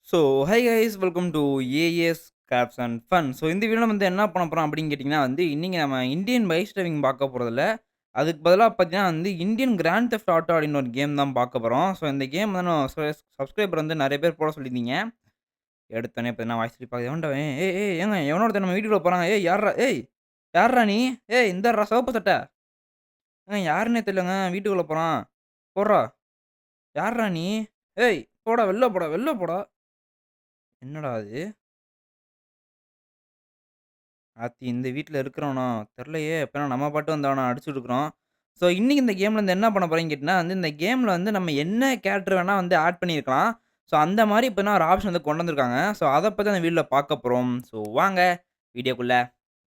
So, hi guys welcome to as crafts and fun. So, இந்த வீடியோல வந்து என்ன பண்ண போறோம் அப்படின்னு கேட்டீங்கன்னா வந்து, இன்னைக்கு நம்ம இந்தியன் பைக் டிரைவிங் பார்க்க போறதில்ல. அதுக்கு பதிலா பார்த்தீங்கன்னா வந்து, இந்தியன் கிராண்ட் தெஃப்ட் ஆட்டோ அப்படின்னு ஒரு கேம் தான் பார்க்க போறோம். ஸோ, இந்த கேம் வந்து நான் சப்ஸ்கிரைபர் வந்து நெறைய பேர் போட சொல்லியிருந்தீங்க. எடுத்தோனே பார்த்தீங்கன்னா வாய்ஸ் கிளிப் ஆகுது. எவன்டா அவன்? ஏய் ஏய் ஏங்க எவனோ ஒருத்தன் நம்ம வீட்டுக்குள்ள போறான். ஏய் யார்றா? ஏய் யார்றா நீ? ஏய் இந்தார்றா சிவப்பு சட்ட. ஏங்க யாருன்னே தெரியலங்க. வீட்டுக்குள்ள போறான். போட்றா. யார்றா நீ? ஏய் போடா வெளில போடா, வெளில போடா. என்னடா இது? ஆத்தி இந்த வீட்ல இருக்கிறவனா? தெர்லையே! எப்ப நம்ம பாட்டு வந்து அவன அடிச்சுட்டு இருக்கிறோம். ஸோ, இன்னைக்கு இந்த கேம்ல வந்து என்ன பண்ண போறேன்னு கேட்டீங்கன்னா, வந்து இந்த கேம்ல வந்து நம்ம என்ன கேரக்டர் வேணா வந்து ஆட் பண்ணியிருக்கலாம். ஸோ, அந்த மாரி இப்ப ஒரு ஆப்ஷன் வந்து கொண்டு வந்திருக்காங்க. ஸோ, அத பத்தி அந்த வீடியோல பார்க்க போறோம். ஸோ, வாங்க வீடியோக்குள்ள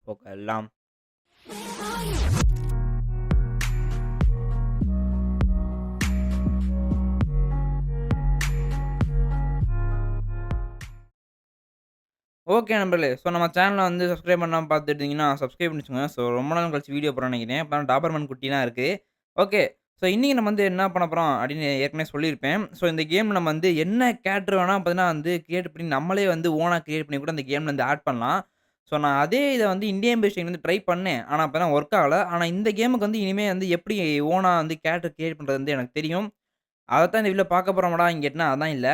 போகலாம். ஓகே நண்பர்களே! ஸோ, நம்ம சேனல வந்து சப்ஸ்கிரைப் பண்ணாம பார்த்துட்டு இருந்தீங்கன்னா, சப்ஸ்கிரைப் பண்ணி வச்சுக்கோங்க. ஸோ, ரொம்ப நாள் கழிச்சு வீடியோ போடுறேன்னு நெனைக்கிறேன். இப்ப டாபர்மேன் குட்டிலாம் இருக்கு. ஓகே. ஸோ, இன்னைக்கு நம்ம வந்து என்ன பண்ண போறோம் அப்படின்னு ஏற்கனவே சொல்லியிருப்பேன். ஸோ, இந்த கேம் நம்ம வந்து என்ன கேரக்டர் வேணா பார்த்தீங்கன்னா வந்து கிரியேட் பண்ணி நம்மளே வந்து ஓனா கிரியேட் பண்ணி கூட இந்த கேம்ல வந்து ஆட் பண்ணலாம். ஸோ, நான் அதே இத வந்து இந்தியன் பேஸ்ட் வந்து ட்ரை பண்ணேன். ஆனா அப்பதான் ஒர்க் ஆகல. ஆனா இந்த கேமுக்கு வந்து இனிமே வந்து எப்படி ஓனா வந்து கேரக்டர் கிரியேட் பண்றது வந்து எனக்கு தெரியும். அதத்தான் இந்த வீடியோல பார்க்க போறோமாடான்னு கேட்டனா, அதான் இல்ல.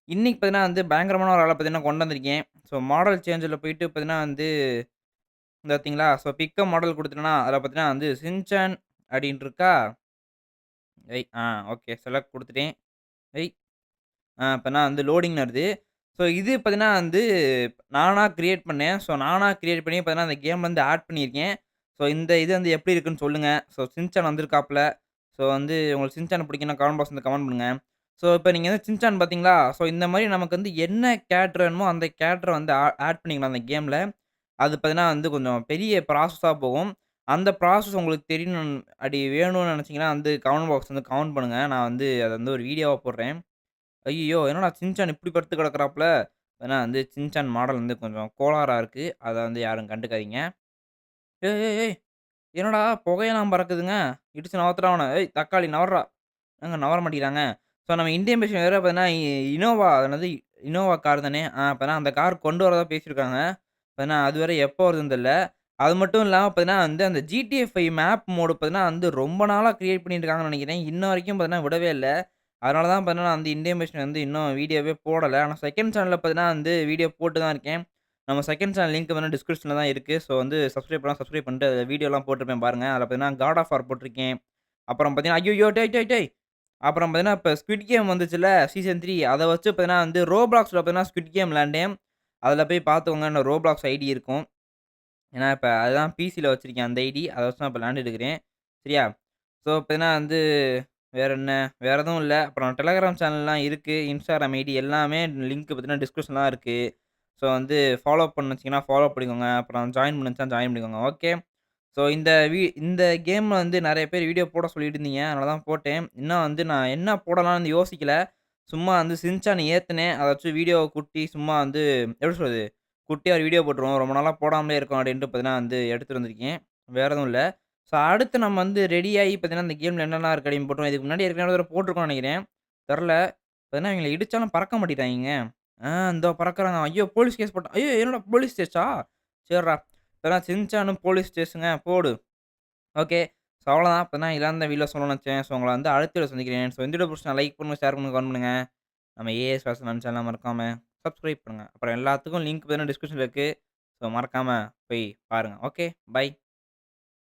இன்னைக்கு பார்த்தீங்கன்னா வந்து பயங்கரமான ஒரு ஆள பார்த்தீங்கன்னா கொண்டு வந்திருக்கேன். ஸோ மாடல் சேஞ்சுல போயிட்டு பார்த்தீங்கன்னா வந்து இந்த பார்த்தீங்களா? ஸோ பிக் அ மாடல் குடுத்துட்டேனா, அதில பார்த்தீங்கன்னா வந்து சின்சான் அப்டின்னு இருக்கா? ஓகே செலக்ட் குடுத்துட்டேன். ஐ அப்பன்னா வந்து லோடிங்ன்னு வருது. ஸோ இது பார்த்தீங்கன்னா வந்து நானா கிரியேட் பண்ணேன். ஸோ நானா கிரியேட் பண்ணி பார்த்தீங்கன்னா, அந்த கேம்ல வந்து ஆட் பண்ணியிருக்கேன். ஸோ இந்த இது வந்து எப்படி இருக்குன்னு சொல்லுங்க. So Shinchan வந்திருக்காப்ல. ஸோ வந்து உங்களுக்கு சின்சான் பிடிக்கும்னா கமெண்ட் பாக்ஸ்ல கமெண்ட் பண்ணுங்க. ஸோ இப்ப நீங்க வந்து சின்சான் பார்த்தீங்களா? ஸோ இந்த மாரி நமக்கு வந்து என்ன கேரக்டர் வேணுமோ அந்த கேரக்டர வந்து ஆட் பண்ணிக்கலாம் அந்த கேம்ல. அது பார்த்தீங்கன்னா வந்து கொஞ்சம் பெரிய ப்ராசஸா போகும். அந்த ப்ராசஸ் உங்களுக்கு தெரியணும் அப்படி வேணும்னு நெனச்சீங்கன்னா வந்து கமெண்ட் பாக்ஸ் வந்து கமெண்ட் பண்ணுங்க. நான் வந்து அத வந்து ஒரு வீடியோவா போடுறேன். ஐய்யயோ! என்னடா சின்சான் இப்படி படுத்து கிடக்குறாப்ல. ஏன்னா வந்து சின்சான் மாடல் வந்து கொஞ்சம் கோளாறா இருக்கு. அத வந்து யாரும் கண்டுக்காதீங்க. ஏய் ஏய் ஏய்! என்னடா புகையெல்லாம் பறக்குதுங்க. இடிச்சு நவுத்துடா அவன. ஏய் தக்காளி நவர்றா. ஏங்க நவர மாட்டேங்கிறாங்க. ஸோ நம்ம இந்தியன் பேஷன் வேற பார்த்தீங்கன்னா, இனோவா அது என்னது இனோவா கார் தானே. அப்பன்னா அந்த கார் கொண்டு வரதா பேசியிருக்காங்க. பார்த்தீங்கன்னா, அது வேற எப்போ வருதுன்னு தெரியல. அது மட்டும் இல்லாம பார்த்தீங்கன்னா வந்து அந்த GTA 5 மேப் மோடு பார்த்தீங்கன்னா வந்து ரொம்ப நாளா கிரியேட் பண்ணிட்டு இருக்காங்கன்னு நெனைக்கிறேன். இன்ன வரைக்கும் பார்த்தீங்கன்னா விடவே இல்ல. அதனால தான் பார்த்தீங்கன்னா வந்து இந்தியன் பேஷன் வந்து இன்னும் வீடியோவே போடல. ஆனா செகண்ட் சேனல்ல பார்த்தீங்கன்னா வந்து வீடியோ போட்டு தான் இருக்கேன். நம்ம செகண்ட் சேனல் லிங்க் வந்து டிஸ்கிரிப்ஷன்ல தான் இருக்கு. ஸோ வந்து சப்ஸ்கிரைப் பண்ணா சப்ஸ்கிரைப் பண்ணிட்டு அதில வீடியோலாம் போட்டிருப்பேன் பாருங்க. அதில பார்த்தீங்கன்னா காட் ஆஃப் வார் போட்டிருக்கேன். அப்புறம் பார்த்தீங்கன்னா ஐய்யய்யோ! டேய் டேய் டேய்! அப்புறம் பார்த்தீங்கன்னா, இப்ப ஸ்குவிட் கேம் வந்துச்சுல்ல சீசன் 3 அத வச்சு பார்த்தீங்கன்னா வந்து ரோப்ளாக்ஸ்ல பார்த்தீங்கன்னா ஸ்குவிட் கேம் விளையாண்டேன். அதில போய் பார்த்துக்கோங்க. என்னோட ரோப்ளாக்ஸ் ஐடி இருக்கும். ஏன்னா, இப்ப அதுதான் பிசில வச்சிருக்கேன் அந்த ஐடி. அத வச்சு தான் இப்ப விளையாண்டுட்டு இருக்கிறேன். சரியா? ஸோ, பார்த்தீங்கன்னா வந்து வேற என்ன? வேற எதுவும் இல்ல. அப்புறம் டெலகிராம் சேனல்லாம் இருக்கு. இன்ஸ்டாகிராம் ஐடி எல்லாமே லிங்க் பார்த்தீங்கன்னா டிஸ்கிரிப்ஷன்ல தான் இருக்கு. ஸோ, வந்து ஃபாலோ பண்ண வச்சீங்கன்னா ஃபாலோ பண்ணிக்கோங்க. அப்புறம் ஜாயின் பண்ண வச்சா ஜாயின் பண்ணிக்கோங்க. ஓகே. ஸோ, இந்த கேம்ல வந்து நெறைய பேர் வீடியோ போட சொல்லிட்டு இருந்தீங்க. அதனால தான் போட்டேன். இன்னும் வந்து நான் என்ன போடலாம்னு யோசிக்கல. சும்மா வந்து சின்சான் ஏத்துனேன். அத வச்சு வீடியோ குட்டி சும்மா வந்து எப்படி சொல்றது? குட்டியா ஒரு வீடியோ போட்டுருவோம். ரொம்ப நாளா போடாமலே இருக்கோம் அப்டின்ட்டு பார்த்தீங்கன்னா வந்து எடுத்துட்டு வந்திருக்கேன். வேற எதுவும் இல்ல. ஸோ, அடுத்து நம்ம வந்து ரெடி ஆயி பார்த்தீங்கன்னா, இந்த கேம்ல என்னலாம் இருக்கு அப்டின்னு போட்டுருவோம். இதுக்கு முன்னாடி ஏற்கனவே ஒரு தடவ போட்டுருக்கோம்னு நெனைக்கிறேன். தெர்ல. பார்த்தீங்கன்னா, இவங்கள இடிச்சாலும் பறக்க மாட்டேங்கிறாய்ங்கங்க. இந்தோ பறக்குறாங்க. ஐயோ! போலீஸ் கேஸ் போட்டான். ஐயோ! என்னடா போலீஸ் கேஸா? சேர்றா. இப்பதான் சின்சானும் போலீஸ் ஸ்டேஷங்க போடு. ஓகே. ஸோ அவ்வளோதான். இப்ப தான் இதான் இந்த வீடியோல சொல்லணும்னு நெனச்சேன். ஸோ உங்கள வந்து அடுத்த வீடியோல சந்திக்கிறேன். ஸோ இந்த வீடியோ புடிச்சிருந்தா லைக் பண்ணுங்க, ஷேர் பண்ணுங்க, கமெண்ட் பண்ணுங்க. நம்ம ஏஎஸ் ஃபேஷன் சேனல மறக்காம சப்ஸ்கிரைப் பண்ணுங்க. அப்புறம் எல்லாத்துக்கும் லிங்க் பார்த்தீங்கன்னா டிஸ்கிரிப்ஷன்ல இருக்கு. ஸோ மறக்காம போய் பாருங்க. ஓகே. பை.